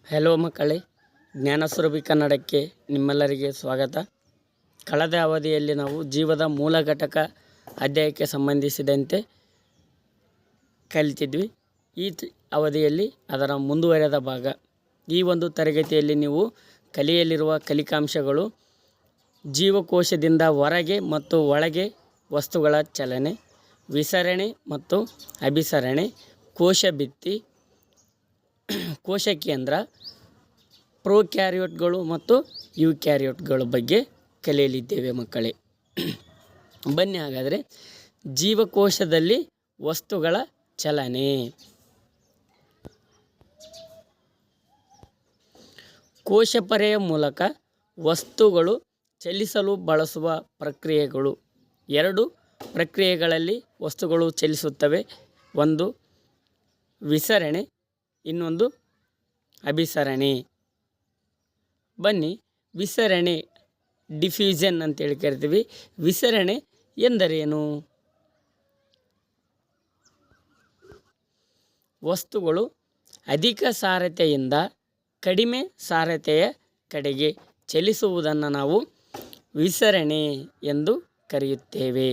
Hello ಮಕ್ಕಳೇ, ಜ್ಞಾನಸುರಭಿ ಕನ್ನಡಕ್ಕೆ ನಿಮ್ಮೆಲ್ಲರಿಗೆ ಸ್ವಾಗತ. ಕಳೆದ ಅವಧಿಯಲ್ಲಿ ನಾವು ಜೀವದ ಮೂಲ ಘಟಕ ಅಧ್ಯಾಯಕ್ಕೆ ಸಂಬಂಧಿಸಿದಂತೆ ಕಲಿತಿದ್ವಿ. ಈ ಅವಧಿಯಲ್ಲಿ ಅದರ ಮುಂದುವರೆದ ಭಾಗ. ಈ ಒಂದು ತರಗತಿಯಲ್ಲಿ ನೀವು ಕಲಿಯಲಿರುವ ಕಲಿಕಾಂಶಗಳು ಜೀವಕೋಶದಿಂದ ಹೊರಗೆ ಮತ್ತು ಒಳಗೆ ವಸ್ತುಗಳ ಚಲನೆ, ವಿಸರಣೆ ಮತ್ತು ಅಭಿಸರಣೆ, ಕೋಶ ಭಿತ್ತಿ, ಕೋಶ ಕೇಂದ್ರ, ಪ್ರೋಕ್ಯಾರಿಯೋಟ್ಗಳು ಮತ್ತು ಯೂಕ್ಯಾರಿಯೋಟ್ಗಳ ಬಗ್ಗೆ ಕಲಿಯಲಿದ್ದೇವೆ ಮಕ್ಕಳೇ. ಬನ್ನಿ ಹಾಗಾದರೆ ಜೀವಕೋಶದಲ್ಲಿ ವಸ್ತುಗಳ ಚಲನೆ. ಕೋಶಪರೆಯ ಮೂಲಕ ವಸ್ತುಗಳು ಚಲಿಸಲು ಬಳಸುವ ಪ್ರಕ್ರಿಯೆಗಳು. ಎರಡು ಪ್ರಕ್ರಿಯೆಗಳಲ್ಲಿ ವಸ್ತುಗಳು ಚಲಿಸುತ್ತವೆ. ಒಂದು ವಿಸರಣೆ, ಇನ್ನೊಂದು ಅಭಿಸರಣೆ. ಬನ್ನಿ, ವಿಸರಣೆ ಡಿಫ್ಯೂಷನ್ ಅಂತೇಳಿ ಕರಿತೀವಿ. ವಿಸರಣೆ ಎಂದರೇನು? ವಸ್ತುಗಳು ಅಧಿಕ ಸಾರತೆಯಿಂದ ಕಡಿಮೆ ಸಾರತೆಯ ಕಡೆಗೆ ಚಲಿಸುವುದನ್ನು ನಾವು ವಿಸರಣೆ ಎಂದು ಕರೆಯುತ್ತೇವೆ.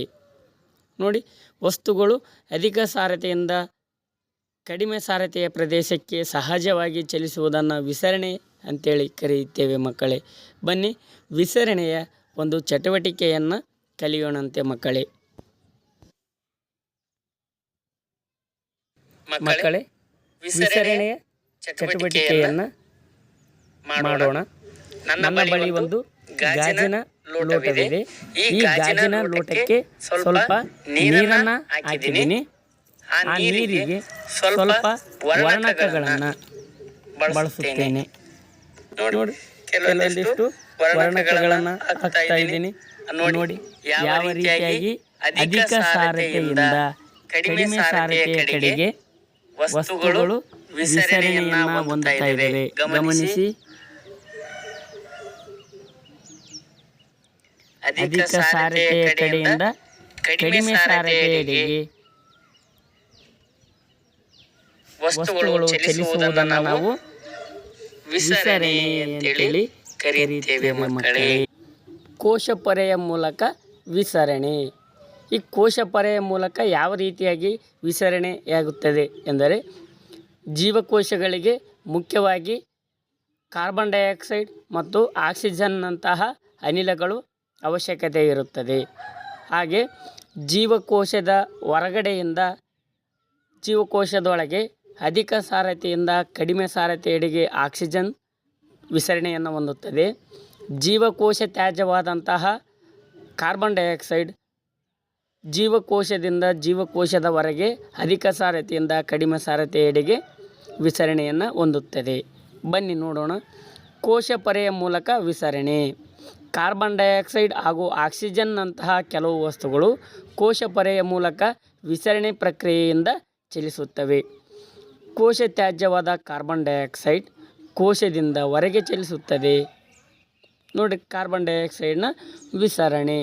ನೋಡಿ, ವಸ್ತುಗಳು ಅಧಿಕ ಸಾರತೆಯಿಂದ ಕಡಿಮೆ ಸಾರತೆಯ ಪ್ರದೇಶಕ್ಕೆ ಸಹಜವಾಗಿ ಚಲಿಸುವುದನ್ನು ವಿಸರಣೆ ಅಂತೇಳಿ ಕರೆಯುತ್ತೇವೆ ಮಕ್ಕಳೇ. ಬನ್ನಿ, ವಿಸರಣೆಯ ಒಂದು ಚಟುವಟಿಕೆಯನ್ನು ಕಲಿಯೋಣಂತೆ ಮಕ್ಕಳೇ. ವಿಸರಣೆಯ ಚಟುವಟಿಕೆಯನ್ನು ಮಾಡೋಣ. ನನ್ನ ಬಳಿ ಒಂದು ಗಾಜಿನ ಲೋಟವಿದೆ. ಈ ಗಾಜಿನ ಲೋಟಕ್ಕೆ ಸ್ವಲ್ಪ ನೀರನ್ನು ಹಾಕಿದ್ದೀನಿ. ಆ ನೀರಿಗೆ ಸ್ವಲ್ಪ ವರ್ಣಕಗಳನ್ನು ಬಳಸುತ್ತೇನೆ. ನೋಡಿ, ಕೆಲವೊಂದಿಷ್ಟು ವರ್ಣಕಗಳನ್ನು ಹಾಕ್ತಾ ಇದ್ದೀನಿ. ನೋಡಿ ಯಾವ ರೀತಿಯಾಗಿ ಅಧಿಕ ಸಾರತೆಯಿಂದ ಕಡಿಮೆ ಸಾರತೆಯ ಕಡೆಗೆ ವಸ್ತುಗಳು ವಿಸರಣೆಯನ್ನು ಹೊಂದುತ್ತಾ ಇವೆ. ಗಮನಿಸಿ, ಅಧಿಕ ಸಾರತೆಯ ಕಡೆಯಿಂದ ಕಡಿಮೆ ಸಾರತೆಯೆಡೆಗೆ ವಸ್ತುಗಳು ಚಲಿಸುವುದನ್ನು ನಾವು ವಿಸರಣೆ ಅಂತೇಳಿ ಕರೆಯುತ್ತೇವೆ ಮಕ್ಕಳೇ. ಕೋಶಪರೆಯ ಮೂಲಕ ವಿಸರಣೆ. ಈ ಕೋಶಪರೆಯ ಮೂಲಕ ಯಾವ ರೀತಿಯಾಗಿ ವಿಸರಣೆಯಾಗುತ್ತದೆ ಎಂದರೆ, ಜೀವಕೋಶಗಳಿಗೆ ಮುಖ್ಯವಾಗಿ ಕಾರ್ಬನ್ ಡೈಆಕ್ಸೈಡ್ ಮತ್ತು ಆಕ್ಸಿಜನ್ನಂತಹ ಅನಿಲಗಳು ಅವಶ್ಯಕತೆ ಇರುತ್ತದೆ. ಹಾಗೆ ಜೀವಕೋಶದ ಹೊರಗಡೆಯಿಂದ ಜೀವಕೋಶದೊಳಗೆ ಅಧಿಕ ಸಾರತೆಯಿಂದ ಕಡಿಮೆ ಸಾರತೆಯೆಡೆಗೆ ಆಕ್ಸಿಜನ್ ವಿಸರಣೆಯನ್ನು ಹೊಂದುತ್ತದೆ. ಜೀವಕೋಶ ತ್ಯಾಜ್ಯವಾದಂತಹ ಕಾರ್ಬನ್ ಡೈಆಕ್ಸೈಡ್ ಜೀವಕೋಶದಿಂದ ಜೀವಕೋಶದ ಹೊರಗೆ ಅಧಿಕ ಸಾರತೆಯಿಂದ ಕಡಿಮೆ ಸಾರತೆಯೆಡೆಗೆ ವಿಸರಣೆಯನ್ನು ಹೊಂದುತ್ತದೆ. ಬನ್ನಿ ನೋಡೋಣ. ಕೋಶಪರೆಯ ಮೂಲಕ ವಿಸರಣೆ. ಕಾರ್ಬನ್ ಡೈಆಕ್ಸೈಡ್ ಹಾಗೂ ಆಕ್ಸಿಜನ್ನಂತಹ ಕೆಲವು ವಸ್ತುಗಳು ಕೋಶಪರೆಯ ಮೂಲಕ ವಿಸರಣೆ ಪ್ರಕ್ರಿಯೆಯಿಂದ ಚಲಿಸುತ್ತವೆ. ಕೋಶ ತ್ಯಾಜ್ಯವಾದ ಕಾರ್ಬನ್ ಡೈಆಕ್ಸೈಡ್ ಕೋಶದಿಂದ ಹೊರಗೆ ಚಲಿಸುತ್ತದೆ. ನೋಡಿ, ಕಾರ್ಬನ್ ಡೈಆಕ್ಸೈಡ್ನ ವಿಸರಣೆ.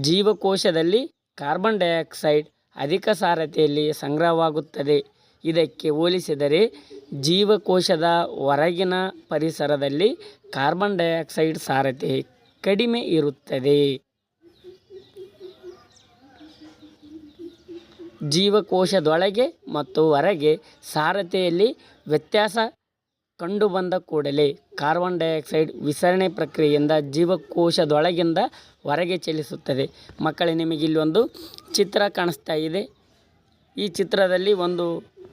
ಜೀವಕೋಶದಲ್ಲಿ ಕಾರ್ಬನ್ ಡೈಆಕ್ಸೈಡ್ ಅಧಿಕ ಸಾರತೆಯಲ್ಲಿ ಸಂಗ್ರಹವಾಗುತ್ತದೆ. ಇದಕ್ಕೆ ಹೋಲಿಸಿದರೆ ಜೀವಕೋಶದ ಹೊರಗಿನ ಪರಿಸರದಲ್ಲಿ ಕಾರ್ಬನ್ ಡೈಆಕ್ಸೈಡ್ ಸಾರತೆ ಕಡಿಮೆ ಇರುತ್ತದೆ. ಜೀವಕೋಶದೊಳಗೆ ಮತ್ತು ಹೊರಗೆ ಸಾರತೆಯಲ್ಲಿ ವ್ಯತ್ಯಾಸ ಕಂಡುಬಂದ ಕೂಡಲೇ ಕಾರ್ಬನ್ ಡೈಆಕ್ಸೈಡ್ ವಿಸರಣೆ ಪ್ರಕ್ರಿಯೆಯಿಂದ ಜೀವಕೋಶದೊಳಗಿಂದ ಹೊರಗೆ ಚಲಿಸುತ್ತದೆ. ಮಕ್ಕಳೇ, ನಿಮಗೆ ಇಲ್ಲಿ ಒಂದು ಚಿತ್ರ ಕಾಣಿಸ್ತಾ ಇದೆ. ಈ ಚಿತ್ರದಲ್ಲಿ ಒಂದು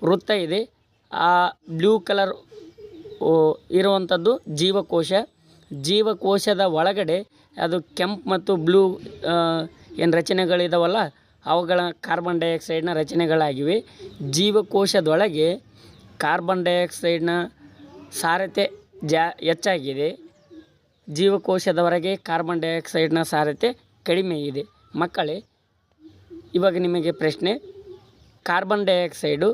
ವೃತ್ತ ಇದೆ. ಆ ಬ್ಲೂ ಕಲರ್ ಇರುವಂಥದ್ದು ಜೀವಕೋಶ. ಜೀವಕೋಶದ ಒಳಗಡೆ ಅದು ಕೆಂಪು ಮತ್ತು ಬ್ಲೂ ಏನು ರಚನೆಗಳಿದಾವಲ್ಲ, ಅವುಗಳ ಕಾರ್ಬನ್ ಡೈಆಕ್ಸೈಡ್ನ ರಚನೆಗಳಾಗಿವೆ. ಜೀವಕೋಶದೊಳಗೆ ಕಾರ್ಬನ್ ಡೈಆಕ್ಸೈಡ್ನ ಸಾರತೆ ಹೆಚ್ಚಾಗಿದೆ. ಜೀವಕೋಶದ ಹೊರಗೆ ಕಾರ್ಬನ್ ಡೈಆಕ್ಸೈಡ್ನ ಸಾರತೆ ಕಡಿಮೆ ಇದೆ. ಮಕ್ಕಳೇ, ಇವಾಗ ನಿಮಗೆ ಪ್ರಶ್ನೆ, ಕಾರ್ಬನ್ ಡೈಆಕ್ಸೈಡು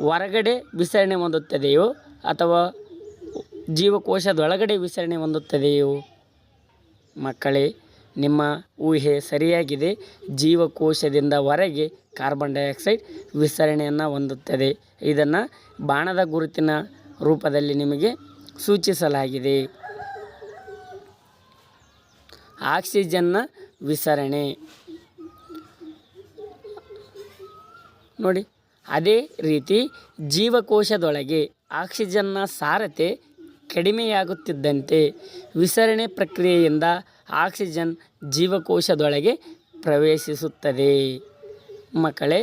ಹೊರಗಡೆ ವಿಸರಣೆ ಹೊಂದುತ್ತದೆಯೋ ಅಥವಾ ಜೀವಕೋಶದೊಳಗಡೆ ವಿಸರಣೆ ಹೊಂದುತ್ತದೆಯೋ? ಮಕ್ಕಳೇ, ನಿಮ್ಮ ಊಹೆ ಸರಿಯಾಗಿದೆ. ಜೀವಕೋಶದಿಂದ ಹೊರಗೆ ಕಾರ್ಬನ್ ಡೈಆಕ್ಸೈಡ್ ವಿಸರಣೆಯನ್ನು ಹೊಂದುತ್ತದೆ. ಇದನ್ನು ಬಾಣದ ಗುರುತಿನ ರೂಪದಲ್ಲಿ ನಿಮಗೆ ಸೂಚಿಸಲಾಗಿದೆ. ಆಕ್ಸಿಜನ್ನ ವಿಸರಣೆ ನೋಡಿ, ಅದೇ ರೀತಿ ಜೀವಕೋಶದೊಳಗೆ ಆಕ್ಸಿಜನ್ನ ಸಾರತೆ ಕಡಿಮೆಯಾಗುತ್ತಿದ್ದಂತೆ ವಿಸರಣೆ ಪ್ರಕ್ರಿಯೆಯಿಂದ ಆಕ್ಸಿಜನ್ ಜೀವಕೋಶದೊಳಗೆ ಪ್ರವೇಶಿಸುತ್ತದೆ. ಮಕ್ಕಳೇ,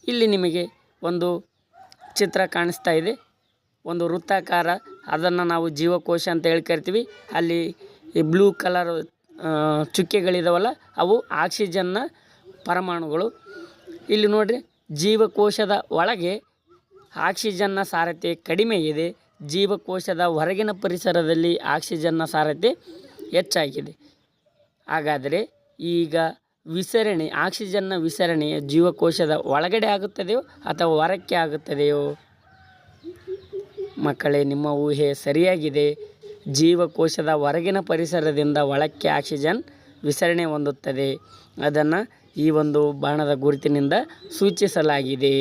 ಇಲ್ಲಿ ನಿಮಗೆ ಒಂದು ಚಿತ್ರ ಕಾಣಿಸ್ತಾ ಇದೆ, ಒಂದು ವೃತ್ತಾಕಾರ. ಅದನ್ನು ನಾವು ಜೀವಕೋಶ ಅಂತ ಹೇಳಿ ಕರಿತೀವಿ. ಅಲ್ಲಿ ಈ ಬ್ಲೂ ಕಲರ್ ಚುಕ್ಕೆಗಳಿದಾವಲ್ಲ, ಅವು ಆಕ್ಸಿಜನ್ನ ಪರಮಾಣುಗಳು. ಇಲ್ಲಿ ನೋಡಿರಿ, ಜೀವಕೋಶದ ಒಳಗೆ ಆಕ್ಸಿಜನ್ನ ಸಾರತೆ ಕಡಿಮೆ ಇದೆ, ಜೀವಕೋಶದ ಹೊರಗಿನ ಪರಿಸರದಲ್ಲಿ ಆಕ್ಸಿಜನ್ನ ಸಾರತೆ ಹೆಚ್ಚಾಗಿದೆ. ಹಾಗಾದರೆ ಈಗ ವಿಸರಣೆ, ಆಕ್ಸಿಜನ್ನ ವಿಸರಣೆಯ ಜೀವಕೋಶದ ಒಳಗಡೆ ಆಗುತ್ತದೆಯೋ ಅಥವಾ ಹೊರಕ್ಕೆ ಆಗುತ್ತದೆಯೋ? ಮಕ್ಕಳೇ, ನಿಮ್ಮ ಊಹೆ ಸರಿಯಾಗಿದೆ. ಜೀವಕೋಶದ ಹೊರಗಿನ ಪರಿಸರದಿಂದ ಒಳಕ್ಕೆ ಆಕ್ಸಿಜನ್ ವಿಸರಣೆ ಹೊಂದುತ್ತದೆ. ಅದನ್ನು ಈ ಒಂದು ಬಾಣದ ಗುರುತಿನಿಂದ ಸೂಚಿಸಲಾಗಿದೆ.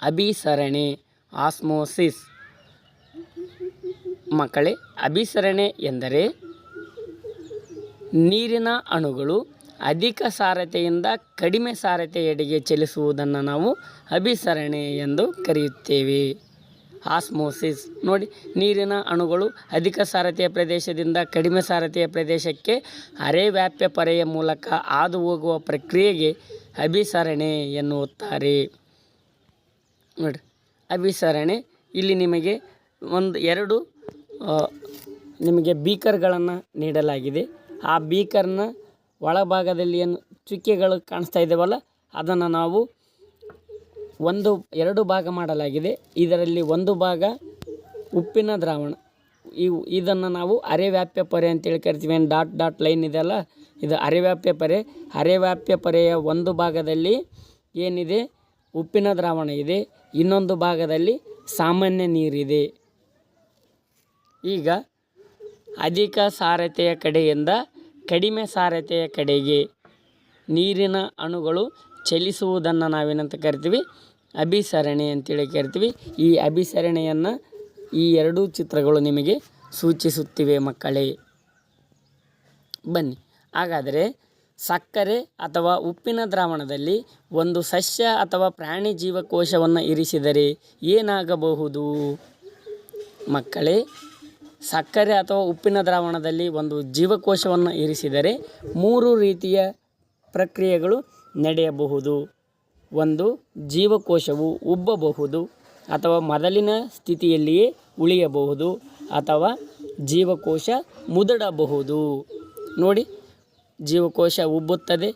ಅಭಿಸರಣೆ, ಆಸ್ಮೋಸಿಸ್. ಮಕ್ಕಳೇ, ಅಭಿಸರಣೆ ಎಂದರೆ ನೀರಿನ ಅಣುಗಳು ಅಧಿಕ ಸಾರತೆಯಿಂದ ಕಡಿಮೆ ಸಾರತೆಯೆಡೆಗೆ ಚಲಿಸುವುದನ್ನು ನಾವು ಅಭಿಸರಣೆ ಎಂದು ಕರೆಯುತ್ತೇವೆ. ಆಸ್ಮೋಸಿಸ್ ನೋಡಿ, ನೀರಿನ ಅಣುಗಳು ಅಧಿಕ ಸಾರತೆಯ ಪ್ರದೇಶದಿಂದ ಕಡಿಮೆ ಸಾರತೆಯ ಪ್ರದೇಶಕ್ಕೆ ಅರೆವ್ಯಾಪ್ಯ ಪೊರೆಯ ಮೂಲಕ ಹಾದು ಹೋಗುವ ಪ್ರಕ್ರಿಯೆಗೆ ಅಭಿಸರಣೆ ಎನ್ನುತ್ತಾರೆ. ನೋಡಿ, ಅಭಿಸರಣೆ ಇಲ್ಲಿ ನಿಮಗೆ ಎರಡು ನಿಮಗೆ ಬೀಕರ್ಗಳನ್ನು ನೀಡಲಾಗಿದೆ. ಆ ಬೀಕರ್ನ ಒಳಭಾಗದಲ್ಲಿ ಏನು ಚುಕ್ಕೆಗಳು ಕಾಣಿಸ್ತಾ ಇದ್ದಾವಲ್ಲ, ಅದನ್ನು ನಾವು ಎರಡು ಭಾಗ ಮಾಡಲಾಗಿದೆ. ಇದರಲ್ಲಿ ಒಂದು ಭಾಗ ಉಪ್ಪಿನ ದ್ರಾವಣ, ಇದನ್ನು ನಾವು ಅರೆವ್ಯಾಪ್ಯ ಪೊರೆ ಅಂತೇಳಿ ಕರಿತೀವಿ. ಏನು ಡಾಟ್ ಲೈನ್ ಇದೆಯಲ್ಲ, ಇದು ಅರೆವ್ಯಾಪ್ಯ ಪೊರೆ. ಅರೆವ್ಯಾಪ್ಯ ಪೊರೆಯ ಒಂದು ಭಾಗದಲ್ಲಿ ಏನಿದೆ, ಉಪ್ಪಿನ ದ್ರಾವಣ ಇದೆ, ಇನ್ನೊಂದು ಭಾಗದಲ್ಲಿ ಸಾಮಾನ್ಯ ನೀರಿದೆ. ಈಗ ಅಧಿಕ ಸಾರತೆಯ ಕಡೆಯಿಂದ ಕಡಿಮೆ ಸಾರತೆಯ ಕಡೆಗೆ ನೀರಿನ ಅಣುಗಳು ಚಲಿಸುವುದನ್ನು ನಾವೇನಂತ ಕರಿತೀವಿ, ಅಭಿಸರಣೆ ಅಂತೇಳಿ ಕರಿತೀವಿ. ಈ ಅಭಿಸರಣೆಯನ್ನು ಈ ಎರಡೂ ಚಿತ್ರಗಳು ನಿಮಗೆ ಸೂಚಿಸುತ್ತಿವೆ ಮಕ್ಕಳೇ. ಬನ್ನಿ, ಹಾಗಾದರೆ ಸಕ್ಕರೆ ಅಥವಾ ಉಪ್ಪಿನ ದ್ರಾವಣದಲ್ಲಿ ಒಂದು ಸಸ್ಯ ಅಥವಾ ಪ್ರಾಣಿ ಜೀವಕೋಶವನ್ನು ಇರಿಸಿದರೆ ಏನಾಗಬಹುದು? ಮಕ್ಕಳೇ, ಸಕ್ಕರೆ ಅಥವಾ ಉಪ್ಪಿನ ದ್ರಾವಣದಲ್ಲಿ ಒಂದು ಜೀವಕೋಶವನ್ನು ಇರಿಸಿದರೆ 3 ರೀತಿಯ ಪ್ರಕ್ರಿಯೆಗಳು ನಡೆಯಬಹುದು. ಒಂದು, ಜೀವಕೋಶವು ಉಬ್ಬಬಹುದು ಅಥವಾ ಮೊದಲಿನ ಸ್ಥಿತಿಯಲ್ಲಿಯೇ ಉಳಿಯಬಹುದು, ಅಥವಾ ಜೀವಕೋಶ ಮುದುಡಬಹುದು. ನೋಡಿ, ಜೀವಕೋಶ ಉಬ್ಬುತ್ತದೆ,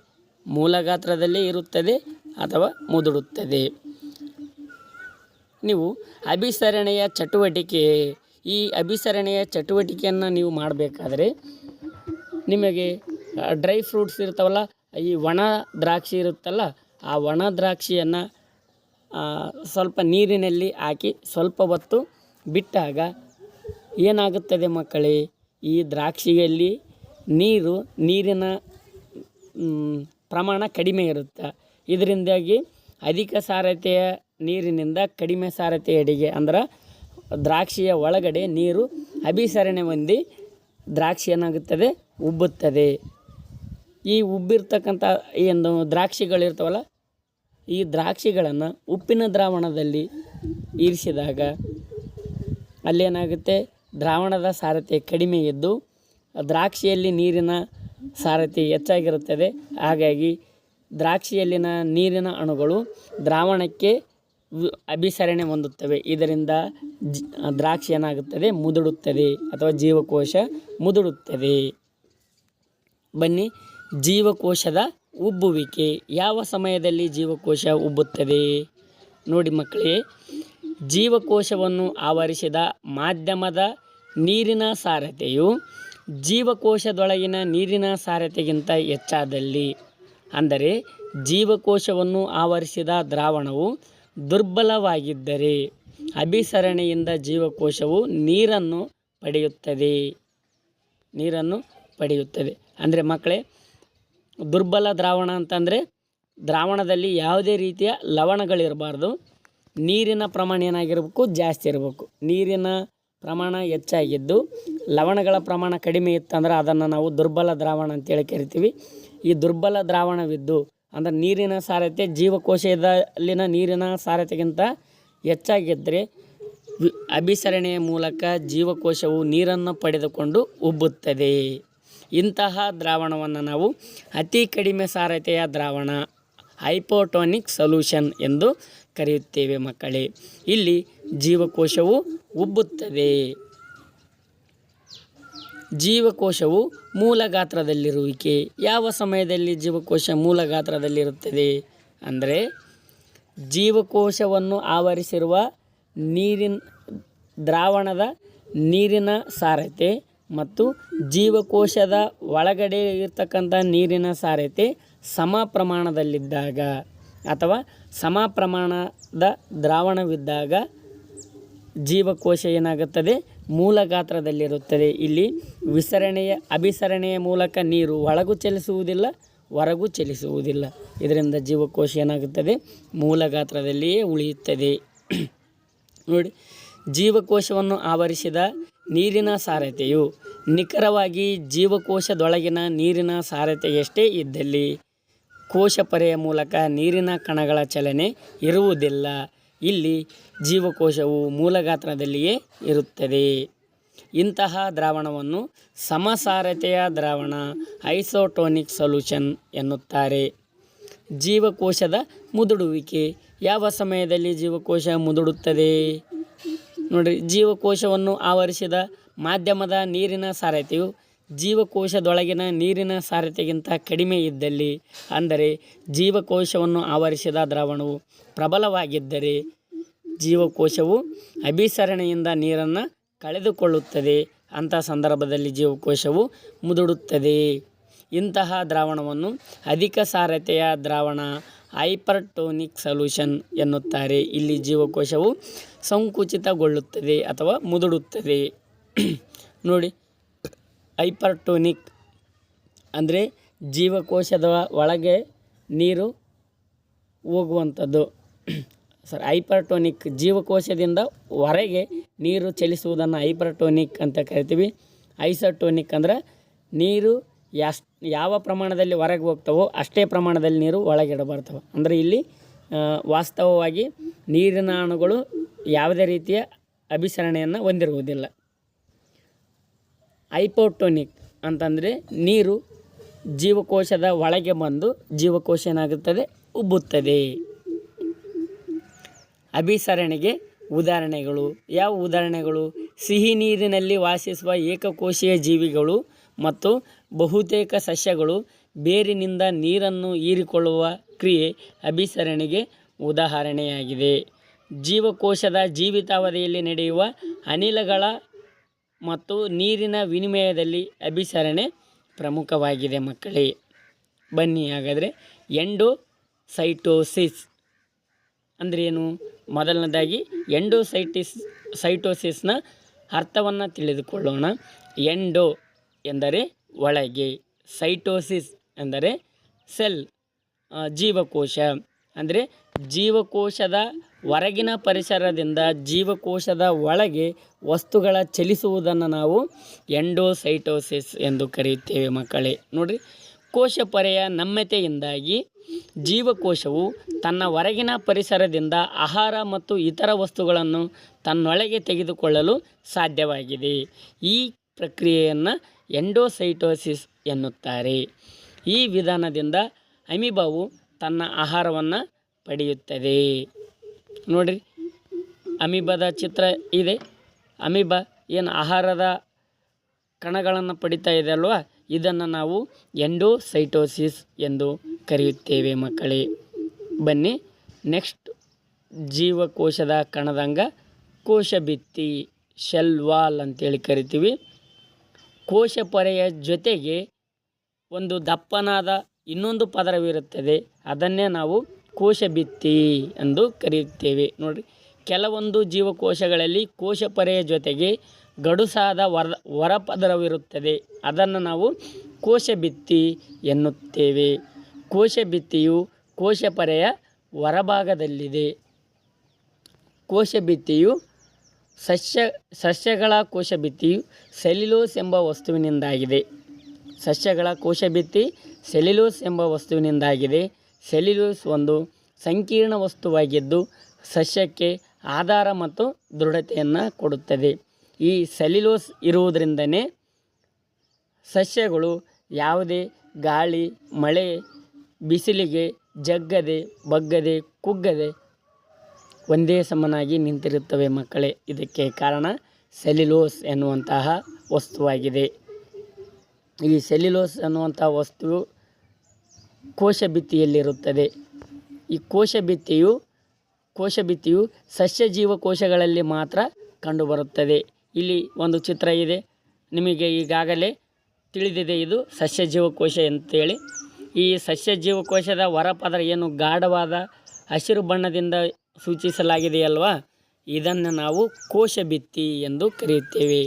ಮೂಲ ಗಾತ್ರದಲ್ಲೇ ಇರುತ್ತದೆ ಅಥವಾ ಮುದುಡುತ್ತದೆ. ನೀವು ಅಭಿಸರಣೆಯ ಚಟುವಟಿಕೆ, ಈ ಅಭಿಸರಣೆಯ ಚಟುವಟಿಕೆಯನ್ನು ನೀವು ಮಾಡಬೇಕಾದ್ರೆ ನಿಮಗೆ ಡ್ರೈ ಫ್ರೂಟ್ಸ್ ಇರ್ತಾವಲ್ಲ, ಈ ಒಣ ದ್ರಾಕ್ಷಿ ಇರುತ್ತಲ್ಲ, ಆ ಒಣ ದ್ರಾಕ್ಷಿಯನ್ನು ಸ್ವಲ್ಪ ನೀರಿನಲ್ಲಿ ಹಾಕಿ ಸ್ವಲ್ಪ ಹೊತ್ತು ಬಿಟ್ಟಾಗ ಏನಾಗುತ್ತದೆ ಮಕ್ಕಳೇ, ಈ ದ್ರಾಕ್ಷಿಯಲ್ಲಿ ನೀರಿನ ಪ್ರಮಾಣ ಕಡಿಮೆ ಇರುತ್ತೆ. ಇದರಿಂದಾಗಿ ಅಧಿಕ ಸಾರತೆಯ ನೀರಿನಿಂದ ಕಡಿಮೆ ಸಾರತೆಯೆಡೆಗೆ, ಅಂದ್ರೆ ದ್ರಾಕ್ಷಿಯ ಒಳಗಡೆ ನೀರು ಅಭಿಸರಣೆ ಹೊಂದಿ ದ್ರಾಕ್ಷಿ ಏನಾಗುತ್ತದೆ, ಉಬ್ಬುತ್ತದೆ. ಈ ಉಬ್ಬಿರ್ತಕ್ಕಂಥ ಏನು ದ್ರಾಕ್ಷಿಗಳಿರ್ತಾವಲ್ಲ, ಈ ದ್ರಾಕ್ಷಿಗಳನ್ನು ಉಪ್ಪಿನ ದ್ರಾವಣದಲ್ಲಿ ಇರಿಸಿದಾಗ ಅಲ್ಲೇನಾಗುತ್ತೆ, ದ್ರಾವಣದ ಸಾರತೆ ಕಡಿಮೆ ಇದ್ದು ದ್ರಾಕ್ಷಿಯಲ್ಲಿ ನೀರಿನ ಸಾರತೆ ಹೆಚ್ಚಾಗಿರುತ್ತದೆ. ಹಾಗಾಗಿ ದ್ರಾಕ್ಷಿಯಲ್ಲಿನ ನೀರಿನ ಅಣುಗಳು ದ್ರಾವಣಕ್ಕೆ ಅಭಿಸರಣೆ ಹೊಂದುತ್ತವೆ. ಇದರಿಂದ ದ್ರಾಕ್ಷಿ ಏನಾಗುತ್ತದೆ, ಮುದುಡುತ್ತದೆ ಅಥವಾ ಜೀವಕೋಶ ಮುದುಡುತ್ತದೆ. ಬನ್ನಿ, ಜೀವಕೋಶದ ಉಬ್ಬುವಿಕೆ. ಯಾವ ಸಮಯದಲ್ಲಿ ಜೀವಕೋಶ ಉಬ್ಬುತ್ತದೆ? ನೋಡಿ ಮಕ್ಕಳೇ, ಜೀವಕೋಶವನ್ನು ಆವರಿಸಿದ ಮಾಧ್ಯಮದ ನೀರಿನ ಸಾರತೆಯು ಜೀವಕೋಶದೊಳಗಿನ ನೀರಿನ ಸಾರತೆಗಿಂತ ಹೆಚ್ಚಾದಲ್ಲಿ, ಅಂದರೆ ಜೀವಕೋಶವನ್ನು ಆವರಿಸಿದ ದ್ರಾವಣವು ದುರ್ಬಲವಾಗಿದ್ದರೆ ಅಭಿಸರಣೆಯಿಂದ ಜೀವಕೋಶವು ನೀರನ್ನು ಪಡೆಯುತ್ತದೆ. ಅಂದರೆ ಮಕ್ಕಳೇ, ದುರ್ಬಲ ದ್ರಾವಣ ಅಂತಂದರೆ ದ್ರಾವಣದಲ್ಲಿ ಯಾವುದೇ ರೀತಿಯ ಲವಣಗಳಿರಬಾರ್ದು, ನೀರಿನ ಪ್ರಮಾಣ ಏನಾಗಿರಬೇಕು, ಜಾಸ್ತಿ ಇರಬೇಕು. ನೀರಿನ ಪ್ರಮಾಣ ಹೆಚ್ಚಾಗಿದ್ದು ಲವಣಗಳ ಪ್ರಮಾಣ ಕಡಿಮೆ ಇತ್ತಂದ್ರೆ ಅದನ್ನು ನಾವು ದುರ್ಬಲ ದ್ರಾವಣ ಅಂತೇಳಿ ಕರಿತೀವಿ. ಈ ದುರ್ಬಲ ದ್ರಾವಣವಿದ್ದು ಅಂದರೆ ನೀರಿನ ಸಾರತೆ ಜೀವಕೋಶದಲ್ಲಿನ ನೀರಿನ ಸಾರತೆಗಿಂತ ಹೆಚ್ಚಾಗಿದ್ದರೆ ಅಭಿಸರಣೆಯ ಮೂಲಕ ಜೀವಕೋಶವು ನೀರನ್ನು ಪಡೆದುಕೊಂಡು ಉಬ್ಬುತ್ತದೆ. ಇಂತಹ ದ್ರಾವಣವನ್ನು ನಾವು ಅತಿ ಕಡಿಮೆ ಸಾರತೆಯ ದ್ರಾವಣ ಹೈಪೋಟೋನಿಕ್ ಸೊಲ್ಯೂಷನ್ ಎಂದು ಕರೆಯುತ್ತೇವೆ ಮಕ್ಕಳೇ. ಇಲ್ಲಿ ಜೀವಕೋಶವು ಉಬ್ಬುತ್ತದೆ. ಜೀವಕೋಶವು ಮೂಲ ಗಾತ್ರದಲ್ಲಿರುವಿಕೆ. ಯಾವ ಸಮಯದಲ್ಲಿ ಜೀವಕೋಶ ಮೂಲ ಗಾತ್ರದಲ್ಲಿರುತ್ತದೆ ಅಂದರೆ ಜೀವಕೋಶವನ್ನು ಆವರಿಸಿರುವ ನೀರಿನ ದ್ರಾವಣದ ನೀರಿನ ಸಾರತೆ ಮತ್ತು ಜೀವಕೋಶದ ಒಳಗಡೆ ಇರ್ತಕ್ಕಂಥ ನೀರಿನ ಸಾರತೆ ಸಮ ಪ್ರಮಾಣದಲ್ಲಿದ್ದಾಗ ಅಥವಾ ಸಮ ಪ್ರಮಾಣದ ದ್ರಾವಣವಿದ್ದಾಗ ಜೀವಕೋಶ ಏನಾಗುತ್ತದೆ, ಮೂಲ ಗಾತ್ರದಲ್ಲಿರುತ್ತದೆ. ಇಲ್ಲಿ ಅಭಿಸರಣೆಯ ಮೂಲಕ ನೀರು ಒಳಗೂ ಚಲಿಸುವುದಿಲ್ಲ, ಹೊರಗೂ ಚಲಿಸುವುದಿಲ್ಲ. ಇದರಿಂದ ಜೀವಕೋಶ ಏನಾಗುತ್ತದೆ, ಮೂಲ ಗಾತ್ರದಲ್ಲಿಯೇ ಉಳಿಯುತ್ತದೆ. ನೋಡಿ, ಜೀವಕೋಶವನ್ನು ಆವರಿಸಿದ ನೀರಿನ ಸಾರತೆಯು ನಿಖರವಾಗಿ ಜೀವಕೋಶದೊಳಗಿನ ನೀರಿನ ಸಾರತೆಯಷ್ಟೇ ಇದ್ದಲ್ಲಿ ಕೋಶ ಪೊರೆಯ ಮೂಲಕ ನೀರಿನ ಕಣಗಳ ಚಲನೆ ಇರುವುದಿಲ್ಲ. ಇಲ್ಲಿ ಜೀವಕೋಶವು ಮೂಲ ಗಾತ್ರದಲ್ಲಿಯೇ ಇರುತ್ತದೆ. ಇಂತಹ ದ್ರಾವಣವನ್ನು ಸಮಸಾರತೆಯ ದ್ರಾವಣ ಐಸೋಟೋನಿಕ್ ಸೊಲ್ಯೂಷನ್ ಎನ್ನುತ್ತಾರೆ. ಜೀವಕೋಶದ ಮುದುಡುವಿಕೆ. ಯಾವ ಸಮಯದಲ್ಲಿ ಜೀವಕೋಶ ಮುದುಡುತ್ತದೆ ನೋಡಿರಿ, ಜೀವಕೋಶವನ್ನು ಆವರಿಸಿದ ಮಾಧ್ಯಮದ ನೀರಿನ ಸಾರತೆಯು ಜೀವಕೋಶದೊಳಗಿನ ನೀರಿನ ಸಾರತೆಗಿಂತ ಕಡಿಮೆ ಇದ್ದಲ್ಲಿ, ಅಂದರೆ ಜೀವಕೋಶವನ್ನು ಆವರಿಸಿದ ದ್ರಾವಣವು ಪ್ರಬಲವಾಗಿದ್ದರೆ ಜೀವಕೋಶವು ಅಭಿಸರಣೆಯಿಂದ ನೀರನ್ನು ಕಳೆದುಕೊಳ್ಳುತ್ತದೆ. ಅಂಥ ಸಂದರ್ಭದಲ್ಲಿ ಜೀವಕೋಶವು ಮುದುಡುತ್ತದೆ. ಇಂತಹ ದ್ರಾವಣವನ್ನು ಅಧಿಕ ಸಾರತೆಯ ದ್ರಾವಣ ಹೈಪರ್ಟೋನಿಕ್ ಸೊಲ್ಯೂಷನ್ ಎನ್ನುತ್ತಾರೆ. ಇಲ್ಲಿ ಜೀವಕೋಶವು ಸಂಕುಚಿತಗೊಳ್ಳುತ್ತದೆ ಅಥವಾ ಮುದುಡುತ್ತದೆ. ನೋಡಿ, ಹೈಪರ್ಟೋನಿಕ್ ಅಂದರೆ ಜೀವಕೋಶದ ಒಳಗೆ ನೀರು ಹೋಗುವಂಥದ್ದು. ಹೈಪರ್ಟೋನಿಕ್ ಜೀವಕೋಶದಿಂದ ಹೊರಗೆ ನೀರು ಚಲಿಸುವುದನ್ನು ಹೈಪರ್ಟೋನಿಕ್ ಅಂತ ಕರಿತೀವಿ. ಐಸೋಟೋನಿಕ್ ಅಂದರೆ ನೀರು ಯಾವ ಪ್ರಮಾಣದಲ್ಲಿ ಹೊರಗೆ ಹೋಗ್ತವೋ ಅಷ್ಟೇ ಪ್ರಮಾಣದಲ್ಲಿ ನೀರು ಒಳಗಡೆ ಬರ್ತವೆ. ಅಂದರೆ ಇಲ್ಲಿ ವಾಸ್ತವವಾಗಿ ನೀರಿನ ಅಣುಗಳು ಯಾವುದೇ ರೀತಿಯ ಅಭಿಸರಣೆಯನ್ನು ಹೊಂದಿರುವುದಿಲ್ಲ. ಹೈಪೋಟೋನಿಕ್ ಅಂತಂದರೆ ನೀರು ಜೀವಕೋಶದ ಒಳಗೆ ಬಂದು ಜೀವಕೋಶ ಏನಾಗುತ್ತದೆ, ಉಬ್ಬುತ್ತದೆ. ಅಭಿಸರಣೆಗೆ ಉದಾಹರಣೆಗಳು. ಯಾವ ಉದಾಹರಣೆಗಳು? ಸಿಹಿ ನೀರಿನಲ್ಲಿ ವಾಸಿಸುವ ಏಕಕೋಶೀಯ ಜೀವಿಗಳು ಮತ್ತು ಬಹುತೇಕ ಸಸ್ಯಗಳು ಬೇರಿನಿಂದ ನೀರನ್ನು ಹೀರಿಕೊಳ್ಳುವ ಕ್ರಿಯೆ ಅಭಿಸರಣೆಗೆ ಉದಾಹರಣೆಯಾಗಿದೆ. ಜೀವಕೋಶದ ಜೀವಿತಾವಧಿಯಲ್ಲಿ ನಡೆಯುವ ಅನಿಲಗಳ ಮತ್ತು ನೀರಿನ ವಿನಿಮಯದಲ್ಲಿ ಅಭಿಸರಣೆ ಪ್ರಮುಖವಾಗಿದೆ ಮಕ್ಕಳೇ. ಬನ್ನಿ ಹಾಗಾದರೆ ಎಂಡೋಸೈಟೋಸಿಸ್ ಅಂದರೆ ಏನು? ಮೊದಲನೇದಾಗಿ ಸೈಟೋಸಿಸ್ನ ಅರ್ಥವನ್ನು ತಿಳಿದುಕೊಳ್ಳೋಣ. ಎಂಡೋ ಎಂದರೆ ಒಳಗೆ, ಸೈಟೋಸಿಸ್ ಎಂದರೆ ಸೆಲ್, ಜೀವಕೋಶ ಅಂದರೆ ಜೀವಕೋಶದ ಹೊರಗಿನ ಪರಿಸರದಿಂದ ಜೀವಕೋಶದ ಒಳಗೆ ವಸ್ತುಗಳ ಚಲಿಸುವುದನ್ನು ನಾವು ಎಂಡೋಸೈಟೋಸಿಸ್ ಎಂದು ಕರೆಯುತ್ತೇವೆ ಮಕ್ಕಳೇ. ನೋಡಿರಿ, ಕೋಶ ಪೊರೆಯ ನಮ್ಯತೆಯಿಂದಾಗಿ ಜೀವಕೋಶವು ತನ್ನ ಹೊರಗಿನ ಪರಿಸರದಿಂದ ಆಹಾರ ಮತ್ತು ಇತರ ವಸ್ತುಗಳನ್ನು ತನ್ನೊಳಗೆ ತೆಗೆದುಕೊಳ್ಳಲು ಸಾಧ್ಯವಾಗಿದೆ. ಈ ಪ್ರಕ್ರಿಯೆಯನ್ನು ಎಂಡೋಸೈಟೋಸಿಸ್ ಎನ್ನುತ್ತಾರೆ. ಈ ವಿಧಾನದಿಂದ ಅಮೀಬಾವು ತನ್ನ ಆಹಾರವನ್ನು ಪಡೆಯುತ್ತದೆ. ನೋಡಿರಿ, ಅಮೀಬಾದ ಚಿತ್ರ ಇದೆ. ಅಮೀಬಾ ಏನು ಆಹಾರದ ಕಣಗಳನ್ನು ಪಡಿತಾ ಇದೆ ಅಲ್ವಾ, ಇದನ್ನು ನಾವು ಎಂಡೋಸೈಟೋಸಿಸ್ ಎಂದು ಕರೆಯುತ್ತೇವೆ ಮಕ್ಕಳೇ. ಬನ್ನಿ ನೆಕ್ಸ್ಟ್, ಜೀವಕೋಶದ ಕಣದಂಗ ಕೋಶಭಿತ್ತಿ, ಶೆಲ್ ವಾಲ್ ಅಂತೇಳಿ ಕರಿತೀವಿ. ಕೋಶ ಪೊರೆಯ ಜೊತೆಗೆ ಒಂದು ದಪ್ಪನಾದ ಇನ್ನೊಂದು ಪದರವಿರುತ್ತದೆ, ಅದನ್ನೇ ನಾವು ಕೋಶಭಿತ್ತಿ ಎಂದು ಕರೆಯುತ್ತೇವೆ. ನೋಡಿರಿ, ಕೆಲವೊಂದು ಜೀವಕೋಶಗಳಲ್ಲಿ ಕೋಶ ಪೊರೆಯ ಜೊತೆಗೆ ಗಡುಸಾದ ಹೊರಪದರವಿರುತ್ತದೆ, ಅದನ್ನು ನಾವು ಕೋಶಭಿತ್ತಿ ಎನ್ನುತ್ತೇವೆ. ಕೋಶಭಿತ್ತಿಯು ಕೋಶ ಪೊರೆಯ ಹೊರಭಾಗದಲ್ಲಿದೆ. ಕೋಶಭಿತ್ತಿಯು ಸಸ್ಯಗಳ ಕೋಶಭಿತ್ತಿಯು ಸೆಲ್ಯುಲೋಸ್ ಎಂಬ ವಸ್ತುವಿನಿಂದಾಗಿದೆ. ಸಸ್ಯಗಳ ಕೋಶಭಿತ್ತಿ ಸೆಲ್ಯುಲೋಸ್ ಎಂಬ ವಸ್ತುವಿನಿಂದಾಗಿದೆ. ಸೆಲ್ಯುಲೋಸ್ ಒಂದು ಸಂಕೀರ್ಣ ವಸ್ತುವಾಗಿದ್ದು ಸಸ್ಯಕ್ಕೆ ಆಧಾರ ಮತ್ತು ದೃಢತೆಯನ್ನು ಕೊಡುತ್ತದೆ. ಈ ಸೆಲ್ಯುಲೋಸ್ ಇರುವುದರಿಂದನೇ ಸಸ್ಯಗಳು ಯಾವುದೇ ಗಾಳಿ, ಮಳೆ, ಬಿಸಿಲಿಗೆ ಜಗ್ಗದೆ, ಬಗ್ಗದೆ, ಕುಗ್ಗದೆ ಒಂದೇ ಸಮನಾಗಿ ನಿಂತಿರುತ್ತವೆ ಮಕ್ಕಳೇ. ಇದಕ್ಕೆ ಕಾರಣ ಸೆಲ್ಯುಲೋಸ್ ಎನ್ನುವಂತಹ ವಸ್ತುವಾಗಿದೆ. ಈ ಸೆಲ್ಯುಲೋಸ್ ಅನ್ನುವಂಥ ವಸ್ತುವು ಕೋಶಭಿತ್ತಿಯಲ್ಲಿರುತ್ತದೆ. ಈ ಕೋಶಭಿತ್ತಿಯು ಸಸ್ಯ ಜೀವಕೋಶಗಳಲ್ಲಿ ಮಾತ್ರ ಕಂಡುಬರುತ್ತದೆ. ಇಲ್ಲಿ ಒಂದು ಚಿತ್ರ ಇದೆ, ನಿಮಗೆ ಈಗಾಗಲೇ ತಿಳಿದಿದೆ, ಇದು ಸಸ್ಯ ಜೀವಕೋಶ ಅಂತೇಳಿ. ಈ ಸಸ್ಯ ಜೀವಕೋಶದ ಹೊರಪದರ ಏನು ಗಾಢವಾದ ಹಸಿರು ಬಣ್ಣದಿಂದ ಸೂಚಿಸಲಾಗಿದೆಯಲ್ವಾ, ಇದನ್ನು ನಾವು ಕೋಶಭಿತ್ತಿ ಎಂದು ಕರೆಯುತ್ತೇವೆ.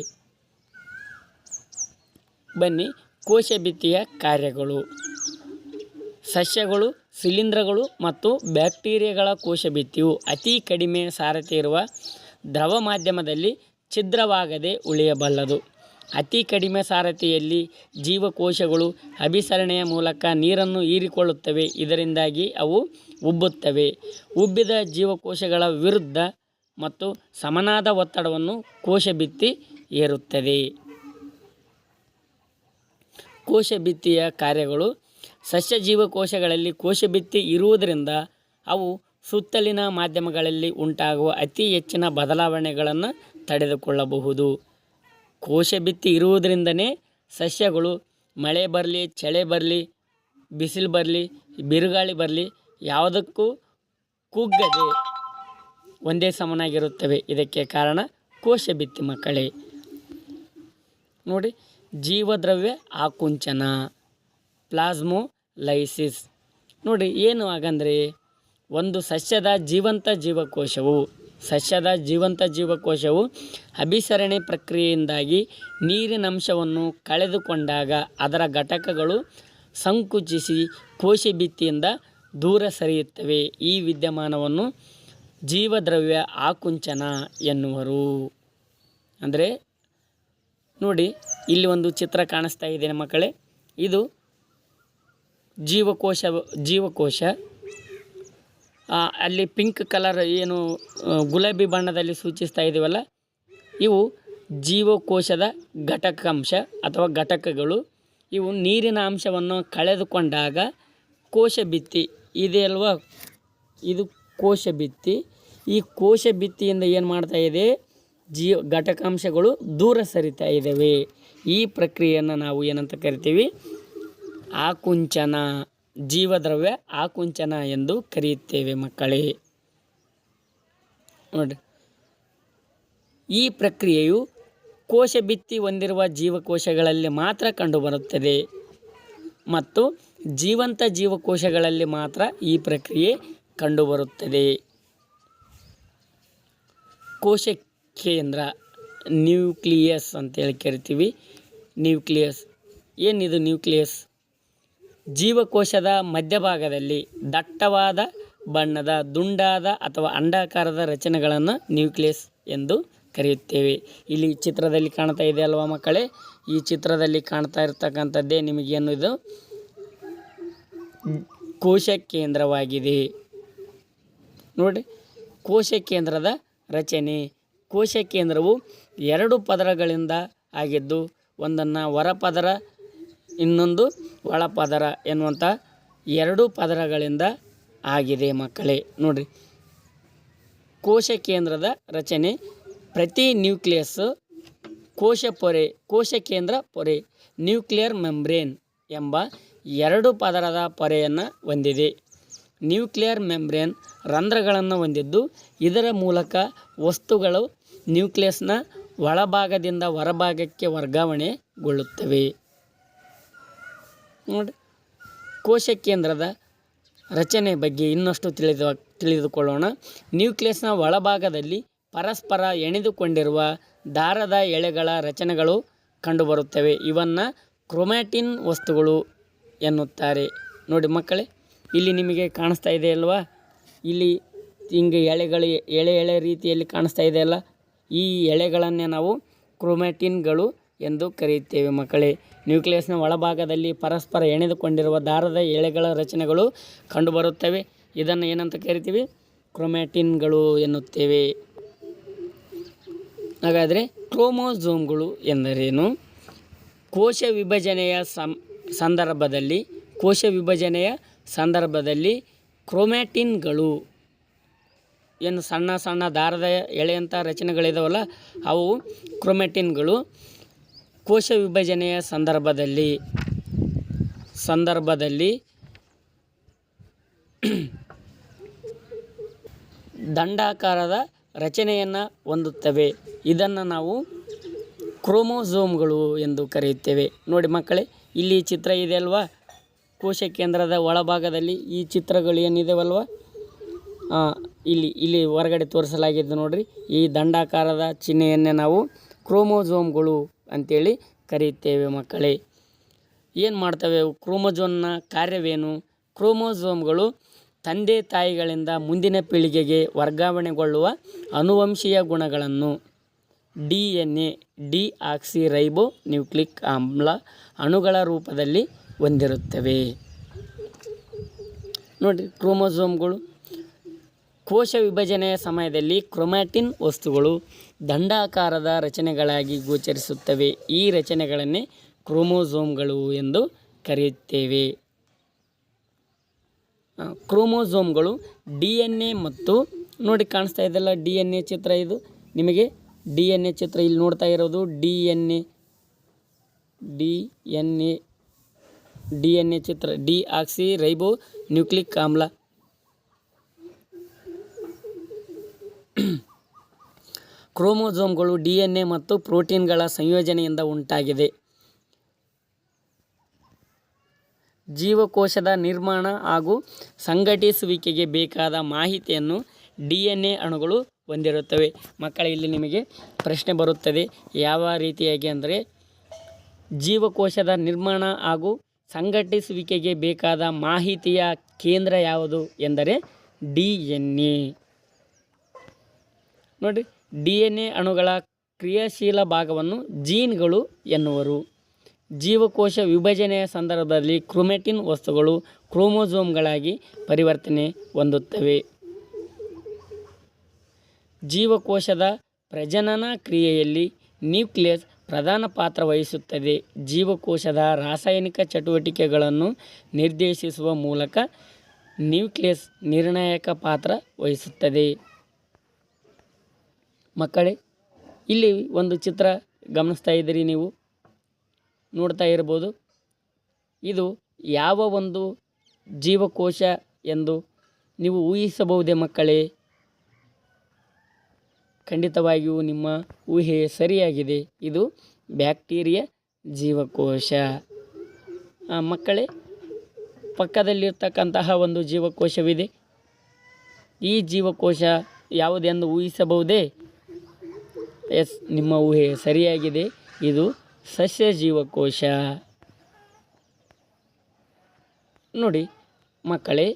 ಬನ್ನಿ, ಕೋಶಭಿತ್ತಿಯ ಕಾರ್ಯಗಳು. ಸಸ್ಯಗಳು, ಶಿಲೀಂಧ್ರಗಳು ಮತ್ತು ಬ್ಯಾಕ್ಟೀರಿಯಾಗಳ ಕೋಶಭಿತ್ತಿಯು ಅತಿ ಕಡಿಮೆ ಸಾರತೆ ಇರುವ ದ್ರವ ಮಾಧ್ಯಮದಲ್ಲಿ ಛಿದ್ರವಾಗದೆ ಉಳಿಯಬಲ್ಲದು. ಅತಿ ಕಡಿಮೆ ಸಾರತೆಯಲ್ಲಿ ಜೀವಕೋಶಗಳು ಅಭಿಸರಣೆಯ ಮೂಲಕ ನೀರನ್ನು ಹೀರಿಕೊಳ್ಳುತ್ತವೆ. ಇದರಿಂದಾಗಿ ಅವು ಉಬ್ಬುತ್ತವೆ. ಉಬ್ಬಿದ ಜೀವಕೋಶಗಳ ವಿರುದ್ಧ ಮತ್ತು ಸಮನಾದ ಒತ್ತಡವನ್ನು ಕೋಶಭಿತ್ತಿ ಹೇರುತ್ತದೆ. ಕೋಶಭಿತ್ತಿಯ ಕಾರ್ಯಗಳು. ಸಸ್ಯ ಜೀವಕೋಶಗಳಲ್ಲಿ ಕೋಶಭಿತ್ತಿ ಇರುವುದರಿಂದ ಅವು ಸುತ್ತಲಿನ ಮಾಧ್ಯಮಗಳಲ್ಲಿ ಉಂಟಾಗುವ ಅತಿ ಹೆಚ್ಚಿನ ಬದಲಾವಣೆಗಳನ್ನು ತಡೆದುಕೊಳ್ಳಬಹುದು. ಕೋಶಭಿತ್ತಿ ಇರುವುದರಿಂದನೇ ಸಸ್ಯಗಳು ಮಳೆ ಬರಲಿ, ಚಳಿ ಬರಲಿ, ಬಿಸಿಲು ಬರಲಿ, ಬಿರುಗಾಳಿ ಬರಲಿ ಯಾವುದಕ್ಕೂ ಕುಗ್ಗದೆ ಒಂದೇ ಸಮನಾಗಿರುತ್ತವೆ. ಇದಕ್ಕೆ ಕಾರಣ ಕೋಶಭಿತ್ತಿ ಮಕ್ಕಳೇ. ನೋಡಿ, ಜೀವದ್ರವ್ಯ ಆಕುಂಚನ, ಪ್ಲಾಸ್ಮೋಲೈಸಿಸ್. ನೋಡಿ, ಏನು ಹಾಗಂದರೆ ಒಂದು ಸಸ್ಯದ ಜೀವಂತ ಜೀವಕೋಶವು ಅಭಿಸರಣೆ ಪ್ರಕ್ರಿಯೆಯಿಂದಾಗಿ ನೀರಿನಂಶವನ್ನು ಕಳೆದುಕೊಂಡಾಗ ಅದರ ಘಟಕಗಳು ಸಂಕುಚಿಸಿ ಕೋಶಭಿತ್ತಿಯಿಂದ ದೂರ ಸರಿಯುತ್ತವೆ. ಈ ವಿದ್ಯಮಾನವನ್ನು ಜೀವದ್ರವ್ಯ ಆಕುಂಚನ ಎನ್ನುವರು. ಅಂದರೆ ನೋಡಿ, ಇಲ್ಲಿ ಒಂದು ಚಿತ್ರ ಕಾಣಿಸ್ತಾ ಇದೆ ಮಕ್ಕಳೇ. ಇದು ಜೀವಕೋಶ. ಅಲ್ಲಿ ಪಿಂಕ್ ಕಲರ್ ಏನು ಗುಲಾಬಿ ಬಣ್ಣದಲ್ಲಿ ಸೂಚಿಸ್ತಾ ಇದೀವಲ್ಲ, ಇವು ಜೀವಕೋಶದ ಘಟಕಾಂಶ ಅಥವಾ ಘಟಕಗಳು. ಇವು ನೀರಿನ ಅಂಶವನ್ನು ಕಳೆದುಕೊಂಡಾಗ ಕೋಶಭಿತ್ತಿ ಇದೆ ಅಲ್ವಾ, ಇದು ಕೋಶಭಿತ್ತಿ. ಈ ಕೋಶಭಿತ್ತಿಯಿಂದ ಏನು ಮಾಡ್ತಾ ಇದೆ, ಘಟಕಾಂಶಗಳು ದೂರ ಸರಿತಾ ಇದ್ದಾವೆ. ಈ ಪ್ರಕ್ರಿಯೆಯನ್ನು ನಾವು ಏನಂತ ಕರಿತೀವಿ, ಆಕುಂಚನ, ಜೀವದ್ರವ್ಯ ಆಕುಂಚನ ಎಂದು ಕರೆಯುತ್ತೇವೆ ಮಕ್ಕಳೇ. ನೋಡಿ, ಈ ಪ್ರಕ್ರಿಯೆಯು ಕೋಶಭಿತ್ತಿ ಹೊಂದಿರುವ ಜೀವಕೋಶಗಳಲ್ಲಿ ಮಾತ್ರ ಕಂಡುಬರುತ್ತದೆ ಮತ್ತು ಜೀವಂತ ಜೀವಕೋಶಗಳಲ್ಲಿ ಮಾತ್ರ ಈ ಪ್ರಕ್ರಿಯೆ ಕಂಡುಬರುತ್ತದೆ. ಕೋಶ ಕೇಂದ್ರ, ನ್ಯೂಕ್ಲಿಯಸ್ ಅಂತೇಳಿ ಕರಿತೀವಿ. ನ್ಯೂಕ್ಲಿಯಸ್ ಏನಿದು? ನ್ಯೂಕ್ಲಿಯಸ್ ಜೀವಕೋಶದ ಮಧ್ಯಭಾಗದಲ್ಲಿ ದಟ್ಟವಾದ ಬಣ್ಣದ ದುಂಡಾದ ಅಥವಾ ಅಂಡಾಕಾರದ ರಚನೆಗಳನ್ನು ನ್ಯೂಕ್ಲಿಯಸ್ ಎಂದು ಕರೆಯುತ್ತೇವೆ. ಇಲ್ಲಿ ಚಿತ್ರದಲ್ಲಿ ಕಾಣ್ತಾ ಇದೆ ಅಲ್ವಾ ಮಕ್ಕಳೇ, ಈ ಚಿತ್ರದಲ್ಲಿ ಕಾಣ್ತಾ ಇರ್ತಕ್ಕಂಥದ್ದೇ ನಿಮಗೇನು, ಇದು ಕೋಶ ಕೇಂದ್ರವಾಗಿದೆ. ನೋಡಿ, ಕೋಶ ಕೇಂದ್ರದ ರಚನೆ. ಕೋಶ ಕೇಂದ್ರವು 2 ಪದರಗಳಿಂದ ಆಗಿದ್ದು ಒಂದನ್ನು ಹೊರಪದರ, ಇನ್ನೊಂದು ಒಳಪದರ ಎನ್ನುವಂಥ 2 ಪದರಗಳಿಂದ ಆಗಿದೆ ಮಕ್ಕಳೇ. ನೋಡಿರಿ, ಕೋಶ ಕೇಂದ್ರದ ರಚನೆ. ಪ್ರತಿ ನ್ಯೂಕ್ಲಿಯಸ್ ಕೋಶ ಕೇಂದ್ರ ಪೊರೆ, ನ್ಯೂಕ್ಲಿಯರ್ ಮೆಂಬ್ರೇನ್ ಎಂಬ 2 ಪದರದ ಪೊರೆಯನ್ನು ಹೊಂದಿದೆ. ನ್ಯೂಕ್ಲಿಯರ್ ಮೆಂಬ್ರೇನ್ ರಂಧ್ರಗಳನ್ನು ಹೊಂದಿದ್ದು ಇದರ ಮೂಲಕ ವಸ್ತುಗಳು ನ್ಯೂಕ್ಲಿಯಸ್ನ ಒಳಭಾಗದಿಂದ ಹೊರಭಾಗಕ್ಕೆ ವರ್ಗಾವಣೆಗೊಳ್ಳುತ್ತವೆ. ನೋಡಿ, ಕೋಶ ಕೇಂದ್ರದ ರಚನೆ ಬಗ್ಗೆ ಇನ್ನಷ್ಟು ತಿಳಿದುಕೊಳ್ಳೋಣ. ನ್ಯೂಕ್ಲಿಯಸ್ನ ಒಳಭಾಗದಲ್ಲಿ ಪರಸ್ಪರ ಎಣೆದುಕೊಂಡಿರುವ ದಾರದ ಎಳೆಗಳ ರಚನೆಗಳು ಕಂಡುಬರುತ್ತವೆ. ಇವನ್ನು ಕ್ರೊಮ್ಯಾಟಿನ್ ವಸ್ತುಗಳು ಎನ್ನುತ್ತಾರೆ. ನೋಡಿ ಮಕ್ಕಳೇ, ಇಲ್ಲಿ ನಿಮಗೆ ಕಾಣಿಸ್ತಾ ಇದೆ ಅಲ್ವಾ, ಇಲ್ಲಿ ಹಿಂಗೆ ಎಳೆಗಳು ಎಳೆ ಎಳೆ ರೀತಿಯಲ್ಲಿ ಕಾಣಿಸ್ತಾ ಇದೆಯಲ್ಲ, ಈ ಎಳೆಗಳನ್ನೇ ನಾವು ಕ್ರೊಮ್ಯಾಟಿನ್ಗಳು ಎಂದು ಕರೆಯುತ್ತೇವೆ ಮಕ್ಕಳೇ. ನ್ಯೂಕ್ಲಿಯಸ್ನ ಒಳಭಾಗದಲ್ಲಿ ಪರಸ್ಪರ ಎಣೆದುಕೊಂಡಿರುವ ದಾರದ ಎಳೆಗಳ ರಚನೆಗಳು ಕಂಡುಬರುತ್ತವೆ. ಇದನ್ನು ಏನಂತ ಕರಿತೀವಿ? ಕ್ರೊಮ್ಯಾಟಿನ್ಗಳು ಎನ್ನುತ್ತೇವೆ. ಹಾಗಾದರೆ ಕ್ರೋಮೋಸೋಮ್ಗಳು ಎಂದರೇನು? ಕೋಶ ವಿಭಜನೆಯ ಸಂದರ್ಭದಲ್ಲಿ ಕ್ರೊಮ್ಯಾಟಿನ್ಗಳು ಏನು ಸಣ್ಣ ಸಣ್ಣ ದಾರದ ಎಳೆಯಂಥ ರಚನೆಗಳಿದಾವಲ್ಲ, ಅವು ಕ್ರೊಮ್ಯಾಟಿನ್ಗಳು. ಕೋಶ ವಿಭಜನೆಯ ಸಂದರ್ಭದಲ್ಲಿ ದಂಡಾಕಾರದ ರಚನೆಯನ್ನು ಹೊಂದುತ್ತವೆ. ಇದನ್ನು ನಾವು ಕ್ರೋಮೋಸೋಮ್ಗಳು ಎಂದು ಕರೆಯುತ್ತೇವೆ. ನೋಡಿ ಮಕ್ಕಳೇ, ಇಲ್ಲಿ ಚಿತ್ರ ಇದೆ ಅಲ್ವಾ? ಕೋಶ ಕೇಂದ್ರದ ಒಳಭಾಗದಲ್ಲಿ ಈ ಚಿತ್ರಗಳು ಏನಿದೆವಲ್ವ, ಇಲ್ಲಿ ಹೊರಗಡೆ ತೋರಿಸಲಾಗಿದ್ದು ನೋಡ್ರಿ. ಈ ದಂಡಾಕಾರದ ಚಿಹ್ನೆಯನ್ನೇ ನಾವು ಕ್ರೋಮೋಸೋಮ್ಗಳು ಅಂತೇಳಿ ಕರೆಯುತ್ತೇವೆ ಮಕ್ಕಳೇ. ಏನು ಮಾಡ್ತವೆ ಕ್ರೋಮೋಸೋಮ್ನ ಕಾರ್ಯವೇನು? ಕ್ರೋಮೋಸೋಮ್ಗಳು ತಂದೆ ತಾಯಿಗಳಿಂದ ಮುಂದಿನ ಪೀಳಿಗೆಗೆ ವರ್ಗಾವಣೆಗೊಳ್ಳುವ ಆನುವಂಶೀಯ ಗುಣಗಳನ್ನು DNA ಡಿಆಕ್ಸಿರೈಬೋ ನ್ಯೂಕ್ಲಿಕ್ ಆಮ್ಲ ಅಣುಗಳ ರೂಪದಲ್ಲಿ ಹೊಂದಿರುತ್ತವೆ. ನೋಡಿ, ಕ್ರೋಮೋಸೋಮ್ಗಳು ಕೋಶ ವಿಭಜನೆಯ ಸಮಯದಲ್ಲಿ ಕ್ರೊಮ್ಯಾಟಿನ್ ವಸ್ತುಗಳು ದಂಡಾಕಾರದ ರಚನೆಗಳಾಗಿ ಗೋಚರಿಸುತ್ತವೆ. ಈ ರಚನೆಗಳನ್ನೇ ಕ್ರೋಮೋಸೋಮ್ಗಳು ಎಂದು ಕರೆಯುತ್ತೇವೆ. ಕ್ರೋಮೋಸೋಮ್ಗಳು DNA ಮತ್ತು ನೋಡಿ ಕಾಣಿಸ್ತಾ ಇದೆಲ್ಲ DNA ಚಿತ್ರ. ಇದು ನಿಮಗೆ DNA ಚಿತ್ರ ಇಲ್ಲಿ ನೋಡ್ತಾ ಇರೋದು DNA ಚಿತ್ರ. ಡಿಆಕ್ಸಿರೈಬೋ ನ್ಯೂಕ್ಲಿಕ್ ಆಮ್ಲ. ಕ್ರೋಮೋಸೋಮ್ಗಳು DNA ಮತ್ತು ಪ್ರೋಟೀನ್ಗಳ ಸಂಯೋಜನೆಯಿಂದ ಉಂಟಾಗಿದೆ. ಜೀವಕೋಶದ ನಿರ್ಮಾಣ ಹಾಗೂ ಸಂಘಟಿಸುವಿಕೆಗೆ ಬೇಕಾದ ಮಾಹಿತಿಯನ್ನು DNA ಅಣುಗಳು ಹೊಂದಿರುತ್ತವೆ. ಮಕ್ಕಳ, ಇಲ್ಲಿ ನಿಮಗೆ ಪ್ರಶ್ನೆ ಬರುತ್ತದೆ ಯಾವ ರೀತಿಯಾಗಿ ಅಂದರೆ, ಜೀವಕೋಶದ ನಿರ್ಮಾಣ ಹಾಗೂ ಸಂಘಟಿಸುವಿಕೆಗೆ ಬೇಕಾದ ಮಾಹಿತಿಯ ಕೇಂದ್ರ ಯಾವುದು ಎಂದರೆ DNA. ನೋಡಿ, DNA ಅಣುಗಳ ಕ್ರಿಯಾಶೀಲ ಭಾಗವನ್ನು ಜೀನ್ಗಳು ಎನ್ನುವರು. ಜೀವಕೋಶ ವಿಭಜನೆಯ ಸಂದರ್ಭದಲ್ಲಿ ಕ್ರೊಮ್ಯಾಟಿನ್ ವಸ್ತುಗಳು ಕ್ರೋಮೋಸೋಮ್ಗಳಾಗಿ ಪರಿವರ್ತನೆ ಹೊಂದುತ್ತವೆ. ಜೀವಕೋಶದ ಪ್ರಜನನ ಕ್ರಿಯೆಯಲ್ಲಿ ನ್ಯೂಕ್ಲಿಯಸ್ ಪ್ರಧಾನ ಪಾತ್ರ ವಹಿಸುತ್ತದೆ. ಜೀವಕೋಶದ ರಾಸಾಯನಿಕ ಚಟುವಟಿಕೆಗಳನ್ನು ನಿರ್ದೇಶಿಸುವ ಮೂಲಕ ನ್ಯೂಕ್ಲಿಯಸ್ ನಿರ್ಣಾಯಕ ಪಾತ್ರ ವಹಿಸುತ್ತದೆ. ಮಕ್ಕಳೇ, ಇಲ್ಲಿ ಒಂದು ಚಿತ್ರ ಗಮನಿಸ್ತಾ ಇದ್ದೀರಿ, ನೀವು ನೋಡ್ತಾ ಇರ್ಬೋದು. ಇದು ಯಾವ ಒಂದು ಜೀವಕೋಶ ಎಂದು ನೀವು ಊಹಿಸಬಹುದೇ ಮಕ್ಕಳೇ? ಖಂಡಿತವಾಗಿಯೂ ನಿಮ್ಮ ಊಹೆ ಸರಿಯಾಗಿದೆ. ಇದು ಬ್ಯಾಕ್ಟೀರಿಯಾ ಜೀವಕೋಶ. ಮಕ್ಕಳೇ, ಪಕ್ಕದಲ್ಲಿರ್ತಕ್ಕಂತಹ ಒಂದು ಜೀವಕೋಶವಿದೆ. ಈ ಜೀವಕೋಶ ಯಾವುದೆಂದು ಊಹಿಸಬಹುದೇ? ಎಸ್, ನಿಮ್ಮ ಊಹೆ ಸರಿಯಾಗಿದೆ. ಇದು ಸಸ್ಯ ಜೀವಕೋಶ. ನೋಡಿ ಮಕ್ಕಳೇ,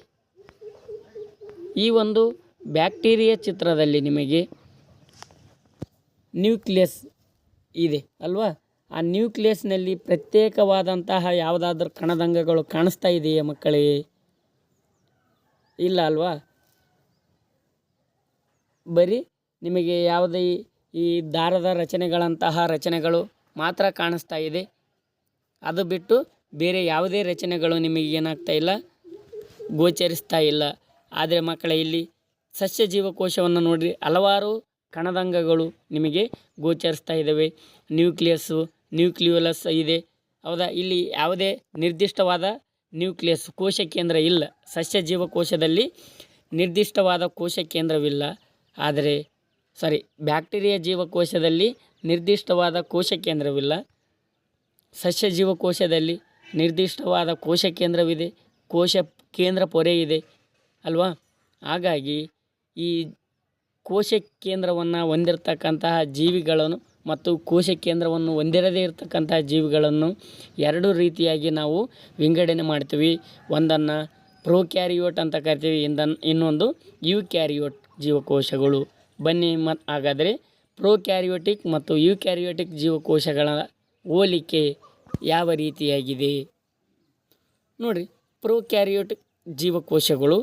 ಈ ಒಂದು ಬ್ಯಾಕ್ಟೀರಿಯಾ ಚಿತ್ರದಲ್ಲಿ ನಿಮಗೆ ನ್ಯೂಕ್ಲಿಯಸ್ ಇದೆ ಅಲ್ವಾ? ಆ ನ್ಯೂಕ್ಲಿಯಸ್ನಲ್ಲಿ ಪ್ರತ್ಯೇಕವಾದಂತಹ ಯಾವುದಾದ್ರೂ ಕಣದಂಗಗಳು ಕಾಣಿಸ್ತಾ ಇದೆಯೇ ಮಕ್ಕಳೇ? ಇಲ್ಲ ಅಲ್ವಾ? ಬರೀ ನಿಮಗೆ ಯಾವುದೇ ಈ ದಾರದ ರಚನೆಗಳಂತಹ ರಚನೆಗಳು ಮಾತ್ರ ಕಾಣಿಸ್ತಾ ಇದೆ. ಅದು ಬಿಟ್ಟು ಬೇರೆ ಯಾವುದೇ ರಚನೆಗಳು ನಿಮಗೆ ಏನಾಗ್ತಾ ಇಲ್ಲ, ಗೋಚರಿಸ್ತಾ ಇಲ್ಲ. ಆದರೆ ಮಕ್ಕಳೇ, ಇಲ್ಲಿ ಸಸ್ಯ ಜೀವಕೋಶವನ್ನು ನೋಡಿರಿ, ಹಲವಾರು ಕಣದಂಗಗಳು ನಿಮಗೆ ಗೋಚರಿಸ್ತಾ ಇದ್ದಾವೆ. ನ್ಯೂಕ್ಲಿಯಸ್ಸು, ನ್ಯೂಕ್ಲಿಯೋಲಸ್ ಇದೆ, ಹೌದಾ? ಇಲ್ಲಿ ಯಾವುದೇ ನಿರ್ದಿಷ್ಟವಾದ ನ್ಯೂಕ್ಲಿಯಸ್ ಕೋಶ ಕೇಂದ್ರ ಇಲ್ಲ. ಸಸ್ಯ ಜೀವಕೋಶದಲ್ಲಿ ನಿರ್ದಿಷ್ಟವಾದ ಕೋಶ ಕೇಂದ್ರವಿಲ್ಲ. ಆದರೆ ಬ್ಯಾಕ್ಟೀರಿಯಾ ಜೀವಕೋಶದಲ್ಲಿ ನಿರ್ದಿಷ್ಟವಾದ ಕೋಶ ಕೇಂದ್ರವಿಲ್ಲ. ಸಸ್ಯ ಜೀವಕೋಶದಲ್ಲಿ ನಿರ್ದಿಷ್ಟವಾದ ಕೋಶ ಕೇಂದ್ರವಿದೆ, ಕೋಶ ಕೇಂದ್ರ ಪೊರೆ ಇದೆ ಅಲ್ವಾ? ಹಾಗಾಗಿ ಈ ಕೋಶ ಕೇಂದ್ರವನ್ನು ಹೊಂದಿರತಕ್ಕಂತಹ ಜೀವಿಗಳನ್ನು ಮತ್ತು ಕೋಶ ಕೇಂದ್ರವನ್ನು ಹೊಂದಿರದೇ ಇರತಕ್ಕಂತಹ ಜೀವಿಗಳನ್ನು ಎರಡು ರೀತಿಯಾಗಿ ನಾವು ವಿಂಗಡಣೆ ಮಾಡ್ತೀವಿ. ಒಂದನ್ನು ಪ್ರೋಕ್ಯಾರಿಯೋಟ್ ಅಂತ ಕರಿತೀವಿ. ಇನ್ನೊಂದು ಯುಕ್ಯಾರಿಯೋಟ್ ಜೀವಕೋಶಗಳು. ಬನ್ನಿ ಹಾಗಾದರೆ ಪ್ರೋಕ್ಯಾರಿಯೋಟಿಕ್ ಮತ್ತು ಯುಕ್ಯಾರಿಯೋಟಿಕ್ ಜೀವಕೋಶಗಳ ಹೋಲಿಕೆ ಯಾವ ರೀತಿಯಾಗಿದೆ ನೋಡಿರಿ. ಪ್ರೋಕ್ಯಾರಿಯೋಟಿಕ್ ಜೀವಕೋಶಗಳು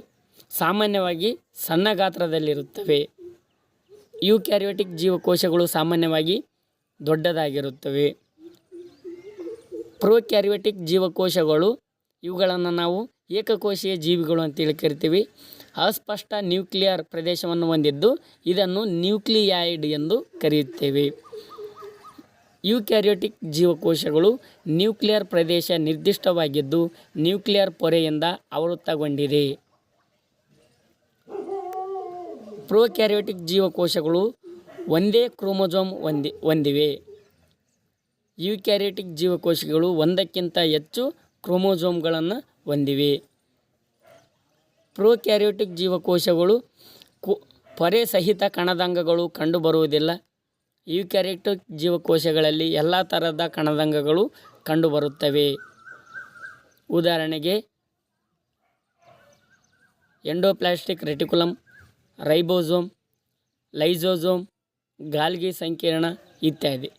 ಸಾಮಾನ್ಯವಾಗಿ ಸಣ್ಣ ಗಾತ್ರದಲ್ಲಿರುತ್ತವೆ. ಯುಕ್ಯಾರಿಯೋಟಿಕ್ ಜೀವಕೋಶಗಳು ಸಾಮಾನ್ಯವಾಗಿ ದೊಡ್ಡದಾಗಿರುತ್ತವೆ. ಪ್ರೋಕ್ಯಾರಿಯೋಟಿಕ್ ಜೀವಕೋಶಗಳು ಇವುಗಳನ್ನು ನಾವು ಏಕಕೋಶೀಯ ಜೀವಿಗಳು ಅಂತೇಳಿ ಕರಿತೀವಿ. ಅಸ್ಪಷ್ಟ ನ್ಯೂಕ್ಲಿಯರ್ ಪ್ರದೇಶವನ್ನು ಹೊಂದಿದ್ದು ಇದನ್ನು ನ್ಯೂಕ್ಲಿಯಾಯ್ಡ್ ಎಂದು ಕರೆಯುತ್ತೇವೆ. ಯುಕ್ಯಾರಿಯೋಟಿಕ್ ಜೀವಕೋಶಗಳು ನ್ಯೂಕ್ಲಿಯರ್ ಪ್ರದೇಶ ನಿರ್ದಿಷ್ಟವಾಗಿದ್ದು ನ್ಯೂಕ್ಲಿಯರ್ ಪೊರೆಯಿಂದ ಆವೃತಗೊಂಡಿದೆ. ಪ್ರೋಕ್ಯಾರಿಯೋಟಿಕ್ ಜೀವಕೋಶಗಳು ಒಂದೇ ಕ್ರೋಮೋಸೋಮ್ ಹೊಂದಿವೆ. ಯುಕ್ಯಾರಿಯೋಟಿಕ್ ಜೀವಕೋಶಗಳು ಒಂದಕ್ಕಿಂತ ಹೆಚ್ಚು ಕ್ರೋಮೋಸೋಮ್ಗಳನ್ನು ಹೊಂದಿವೆ. ಪ್ರೋಕ್ಯಾರಿಯೋಟಿಕ್ ಜೀವಕೋಶಗಳು ಪೊರೆ ಸಹಿತ ಕಣದಂಗಗಳು ಕಂಡುಬರುವುದಿಲ್ಲ. ಯುಕ್ಯಾರಿಯೋಟಿಕ್ ಜೀವಕೋಶಗಳಲ್ಲಿ ಎಲ್ಲ ಥರದ ಕಣದಂಗಗಳು ಕಂಡುಬರುತ್ತವೆ. ಉದಾಹರಣೆಗೆ ಎಂಡೋಪ್ಲಾಸ್ಟಿಕ್ ರೆಟಿಕ್ಯುಲಮ್, ರೈಬೋಸೋಮ್, ಲೈಸೋಸೋಮ್, ಗಾಲ್ಗಿ ಸಂಕೀರ್ಣ ಇತ್ಯಾದಿ.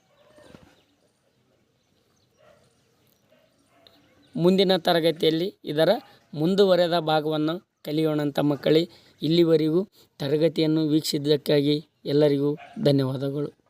ಮುಂದಿನ ತರಗತಿಯಲ್ಲಿ ಇದರ ಮುಂದುವರೆದ ಭಾಗವನ್ನು ಕಲಿಯೋಣಂತ ಮಕ್ಕಳೇ. ಇಲ್ಲಿವರೆಗೂ ತರಗತಿಯನ್ನು ವೀಕ್ಷಿಸಿದ್ದಕ್ಕಾಗಿ ಎಲ್ಲರಿಗೂ ಧನ್ಯವಾದಗಳು.